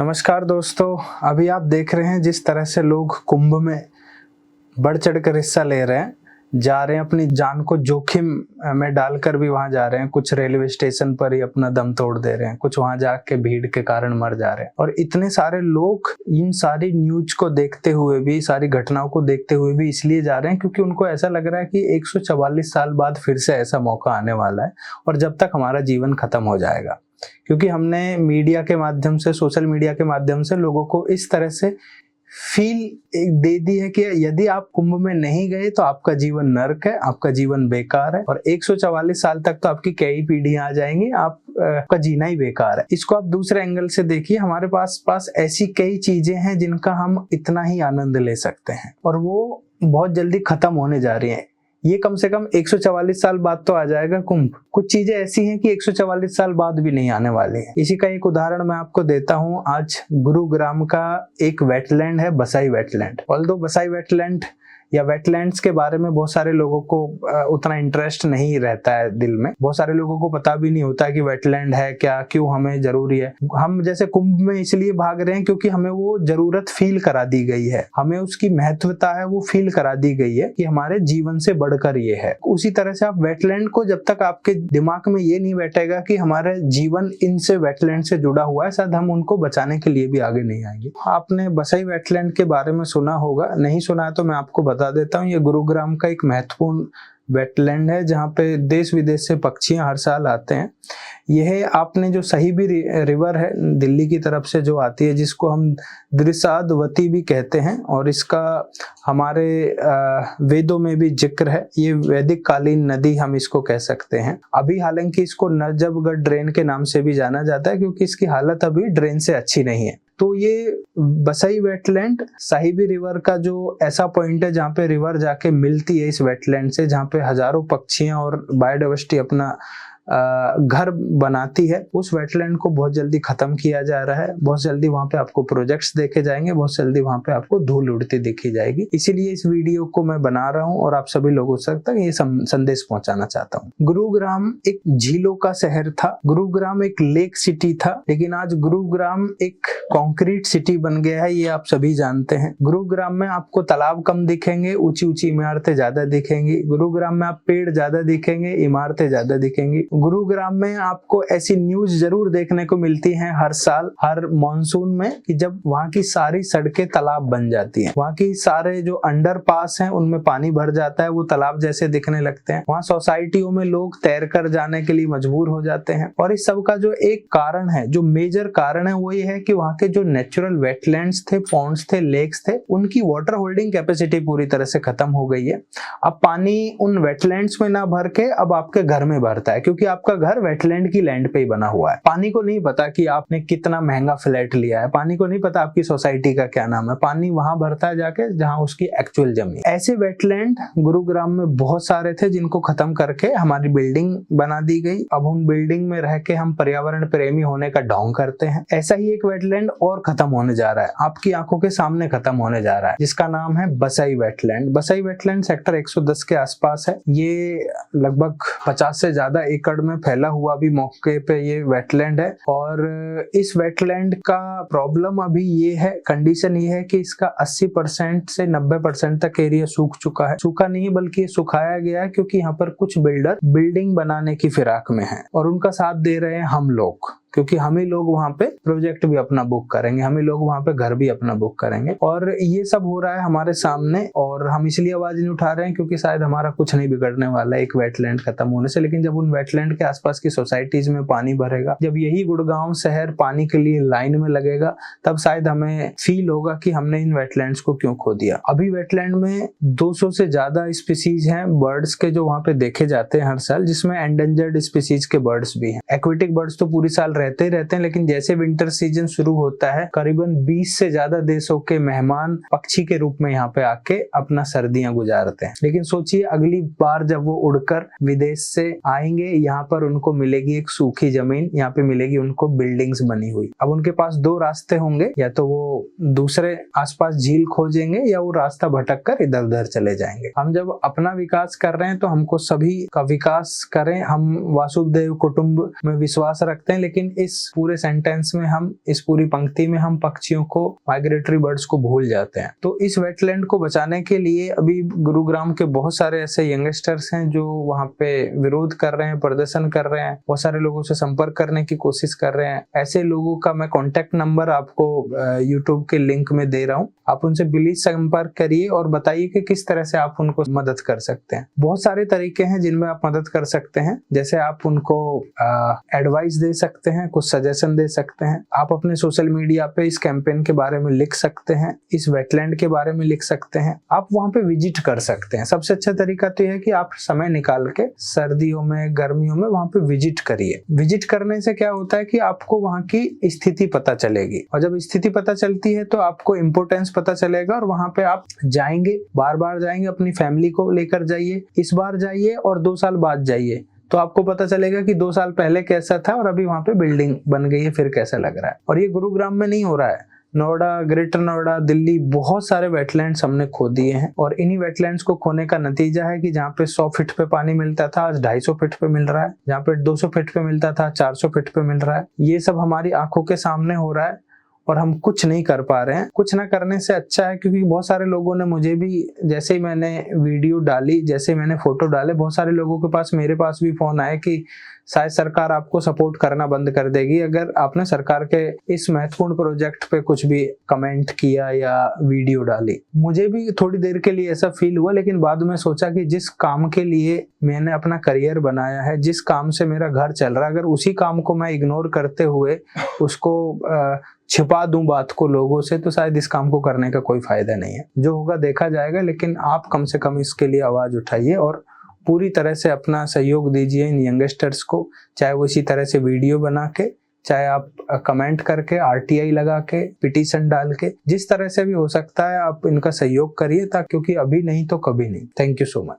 नमस्कार दोस्तों, अभी आप देख रहे हैं जिस तरह से लोग कुंभ में बढ़ चढ़कर हिस्सा ले रहे हैं, जा रहे हैं, अपनी जान को जोखिम में डालकर भी वहां जा रहे हैं। कुछ रेलवे स्टेशन पर ही अपना दम तोड़ दे रहे हैं, कुछ वहां जाके भीड़ के कारण मर जा रहे हैं। और इतने सारे लोग इन सारी न्यूज को देखते हुए भी, सारी घटनाओं को देखते हुए भी इसलिए जा रहे हैं क्योंकि उनको ऐसा लग रहा है कि 144 साल बाद फिर से ऐसा मौका आने वाला है और जब तक हमारा जीवन खत्म हो जाएगा। क्योंकि हमने मीडिया के माध्यम से, सोशल मीडिया के माध्यम से लोगों को इस तरह से फील दे दी है कि यदि आप कुंभ में नहीं गए तो आपका जीवन नर्क है, आपका जीवन बेकार है और 144 साल तक तो आपकी कई पीढ़ियां आ जाएंगी, आपका जीना ही बेकार है। इसको आप दूसरे एंगल से देखिए, हमारे पास ऐसी कई चीजें हैं जिनका हम इतना ही आनंद ले सकते हैं और वो बहुत जल्दी खत्म होने जा रही हैं। ये कम से कम 144 साल बाद तो आ जाएगा कुंभ। कुछ चीजें ऐसी हैं कि 144 साल बाद भी नहीं आने वाली हैं। इसी का एक उदाहरण मैं आपको देता हूं। आज गुरुग्राम का एक वेटलैंड है, बसाई वेटलैंड। ऑल्दो बसाई वेटलैंड या वेटलैंड्स के बारे में बहुत सारे लोगों को उतना इंटरेस्ट नहीं रहता है दिल में। बहुत सारे लोगों को पता भी नहीं होता है कि वेटलैंड है क्या, क्यों हमें जरूरी है। हम जैसे कुंभ में इसलिए भाग रहे हैं क्योंकि हमें वो जरूरत फील करा दी गई है, हमें उसकी महत्वता है वो फील करा दी गई है कि हमारे जीवन से बढ़कर ये है। उसी तरह से आप वेटलैंड को, जब तक आपके दिमाग में ये नहीं बैठेगा कि हमारे जीवन इनसे, वेटलैंड से जुड़ा हुआ है, शायद हम उनको बचाने के लिए भी आगे नहीं आएंगे। आपने बसाई वेटलैंड के बारे में सुना होगा, नहीं सुना है तो मैं आपको बता देता हूँ। ये गुरुग्राम का एक महत्वपूर्ण वेटलैंड है जहाँ पे देश विदेश से पक्षियां हर साल आते हैं। यह आपने जो सहीबी रिवर है दिल्ली की तरफ से जो आती है, जिसको हम द्रिसादवती भी कहते हैं और इसका हमारे वेदों में भी जिक्र है। ये वैदिक कालीन नदी हम इसको कह सकते हैं। अभी हालांकि इसको नजफगढ़ ड्रेन के नाम से भी जाना जाता है क्योंकि इसकी हालत अभी ड्रेन से अच्छी नहीं है। तो ये बसाई वेटलैंड साहिबी रिवर का जो ऐसा पॉइंट है जहाँ पे रिवर जाके मिलती है इस वेटलैंड से, जहाँ पे हजारों पक्षियां और बायोडाइवर्सिटी अपना घर बनाती है। उस वेटलैंड को बहुत जल्दी खत्म किया जा रहा है। बहुत जल्दी वहां पे आपको प्रोजेक्ट्स देखे जाएंगे, बहुत जल्दी वहां पे आपको धूल उड़ती दिखी जाएगी। इसीलिए इस वीडियो को मैं बना रहा हूं और आप सभी लोगों तक ये संदेश पहुंचाना चाहता हूं। गुरुग्राम एक झीलों का शहर था, गुरुग्राम एक लेक सिटी था, लेकिन आज गुरुग्राम एक कॉन्क्रीट सिटी बन गया है, ये आप सभी जानते हैं। गुरुग्राम में आपको तालाब कम दिखेंगे, ऊंची ऊंची इमारतें ज्यादा दिखेंगी। गुरुग्राम में आप पेड़ ज्यादा दिखेंगे, इमारतें ज्यादा दिखेंगी। गुरुग्राम में आपको ऐसी न्यूज जरूर देखने को मिलती हैं हर साल, हर मॉनसून में, कि जब वहां की सारी सड़कें तालाब बन जाती हैं, वहां की सारे जो अंडरपास हैं उनमें पानी भर जाता है, वो तालाब जैसे दिखने लगते हैं। वहां सोसाइटियों में लोग तैर कर जाने के लिए मजबूर हो जाते हैं। और इस सब का जो एक कारण है, जो मेजर कारण है, वो ये है कि वहां के जो नेचुरल वेटलैंड्स थे, पॉन्ड्स थे, लेक्स थे, उनकी वाटर होल्डिंग कैपेसिटी पूरी तरह से खत्म हो गई है। अब पानी उन वेटलैंड्स में ना भर के अब आपके घर में भरता है, क्योंकि आपका घर वेटलैंड की लैंड पे ही बना हुआ है। पानी को नहीं पता कि आपने कितना महंगा फ्लैट लिया है, पानी को नहीं पता आपकी सोसाइटी का क्या नाम है, पानी वहां भरता है जाके जहां उसकी एक्चुअल जमीन। ऐसे वेटलैंड गुरुग्राम में बहुत सारे थे जिनको खत्म करके हमारी बिल्डिंग बना दी गई। अब उन बिल्डिंग में रह के हम पर्यावरण प्रेमी होने का ढोंग करते हैं। ऐसा ही एक वेटलैंड और खत्म होने जा रहा है, आपकी आंखों के सामने खत्म होने जा रहा है, जिसका नाम है बसाई वेटलैंड। बसाई वेटलैंड सेक्टर 110 के आसपास है। ये लगभग 50 से ज्यादा एकड़ में फैला हुआ भी मौके पे ये वेटलैंड है। और इस वेटलैंड का प्रॉब्लम अभी ये है, कंडीशन ये है कि इसका 80% से 90% तक एरिया सूख चुका है। सूखा नहीं बल्कि सुखाया गया है, क्योंकि यहाँ पर कुछ बिल्डर बिल्डिंग बनाने की फिराक में हैं और उनका साथ दे रहे हैं हम लोग, क्योंकि हम ही लोग वहां पे प्रोजेक्ट भी अपना बुक करेंगे, हम ही लोग वहां पे घर भी अपना बुक करेंगे। और ये सब हो रहा है हमारे सामने और हम इसलिए आवाज नहीं उठा रहे हैं क्योंकि शायद हमारा कुछ नहीं बिगड़ने वाला है एक वेटलैंड खत्म होने से। लेकिन जब उन वेटलैंड के आसपास की सोसाइटीज में पानी भरेगा, जब यही गुड़गांव शहर पानी के लिए लाइन में लगेगा, तब शायद हमें फील होगा कि हमने इन वेटलैंड्स को क्यों खो दिया। अभी वेटलैंड में 200 से ज्यादा स्पीसीज हैं बर्ड्स के जो वहां पे देखे जाते हैं हर साल, जिसमें एंडेंजर्ड स्पीसीज के बर्ड्स भी हैं। एक्वेटिक बर्ड्स तो पूरी साल रहते ही रहते हैं, लेकिन जैसे विंटर सीजन शुरू होता है, करीबन 20 से ज्यादा देशों के मेहमान पक्षी के रूप में यहाँ पे आके अपना सर्दियां गुजारते हैं। लेकिन सोचिए अगली बार जब वो उड़कर विदेश से आएंगे, यहाँ पर उनको मिलेगी एक सूखी जमीन, यहाँ पे मिलेगी उनको बिल्डिंग्स बनी हुई। अब उनके पास दो रास्ते होंगे, या तो वो दूसरे आसपास झील खोजेंगे या वो रास्ता भटक कर इधर उधर चले जाएंगे। हम जब अपना विकास कर रहे हैं तो हमको सभी का विकास करें, हम वासुदेव कुटुंब में विश्वास रखते हैं, लेकिन लेकिन इस पूरे सेंटेंस में हम, इस पूरी पंक्ति में हम पक्षियों को, माइग्रेटरी बर्ड्स को भूल जाते हैं। तो इस वेटलैंड को बचाने के लिए अभी गुरुग्राम के बहुत सारे ऐसे यंगस्टर्स हैं जो वहाँ पे विरोध कर रहे हैं, प्रदर्शन कर रहे हैं, बहुत सारे लोगों से संपर्क करने की कोशिश कर रहे हैं। ऐसे लोगों का मैं कॉन्टेक्ट नंबर आपको यूट्यूब के लिंक में दे रहा हूँ, आप उनसे प्लीज संपर्क करिए और बताइए कि किस तरह से आप उनको मदद कर सकते हैं। बहुत सारे तरीके हैं जिनमें आप मदद कर सकते हैं, जैसे आप उनको एडवाइस दे सकते हैं, कुछ सजेशन दे सकते हैं, आप अपने सोशल मीडिया पे इस कैंपेन के बारे में लिख सकते हैं, इस वेटलैंड के बारे में लिख सकते हैं, आप वहाँ पे विजिट कर सकते हैं। सबसे अच्छा तरीका तो यह है कि आप समय निकाल के सर्दियों में, गर्मियों में वहाँ पे विजिट करिए। विजिट करने से क्या होता है कि आपको वहाँ की स्थिति पता चलेगी, और जब स्थिति पता चलती है तो आपको इम्पोर्टेंस पता चलेगा और वहाँ पे आप जाएंगे, बार बार जाएंगे, अपनी फैमिली को लेकर जाइए, इस बार जाइए और 2 साल बाद जाइए, तो आपको पता चलेगा कि 2 साल पहले कैसा था और अभी वहाँ पे बिल्डिंग बन गई है, फिर कैसा लग रहा है। और ये गुरुग्राम में नहीं हो रहा है, नोएडा, ग्रेटर नोएडा, दिल्ली, बहुत सारे वेटलैंड्स हमने खो दिए हैं। और इन्हीं वेटलैंड्स को खोने का नतीजा है कि जहाँ पे 100 फीट पे पानी मिलता था आज 250 फीट पे मिल रहा है, जहाँ पे 200 फीट पे मिलता था 400 फीट पे मिल रहा है। ये सब हमारी आंखों के सामने हो रहा है और हम कुछ नहीं कर पा रहे हैं। कुछ ना करने से अच्छा है, क्योंकि बहुत सारे लोगों ने मुझे भी, जैसे ही मैंने वीडियो डाली, जैसे ही मैंने फोटो डाले, बहुत सारे लोगों के पास, मेरे पास भी फोन आए कि शायद सरकार आपको सपोर्ट करना बंद कर देगी अगर आपने सरकार के इस महत्वपूर्ण प्रोजेक्ट पे कुछ भी कमेंट किया या वीडियो डाली। मुझे भी थोड़ी देर के लिए ऐसा फील हुआ, लेकिन बाद में सोचा कि जिस काम के लिए मैंने अपना करियर बनाया है, जिस काम से मेरा घर चल रहा है, अगर उसी काम को मैं इग्नोर करते हुए उसको छिपा दूं बात को लोगों से, तो शायद इस काम को करने का कोई फायदा नहीं है। जो होगा देखा जाएगा, लेकिन आप कम से कम इसके लिए आवाज उठाइए और पूरी तरह से अपना सहयोग दीजिए इन यंगस्टर्स को, चाहे वो इसी तरह से वीडियो बना के, चाहे आप कमेंट करके, RTI लगा के, पिटीशन डाल के, जिस तरह से भी हो सकता है आप इनका सहयोग करिए, क्योंकि अभी नहीं तो कभी नहीं। Thank you so much.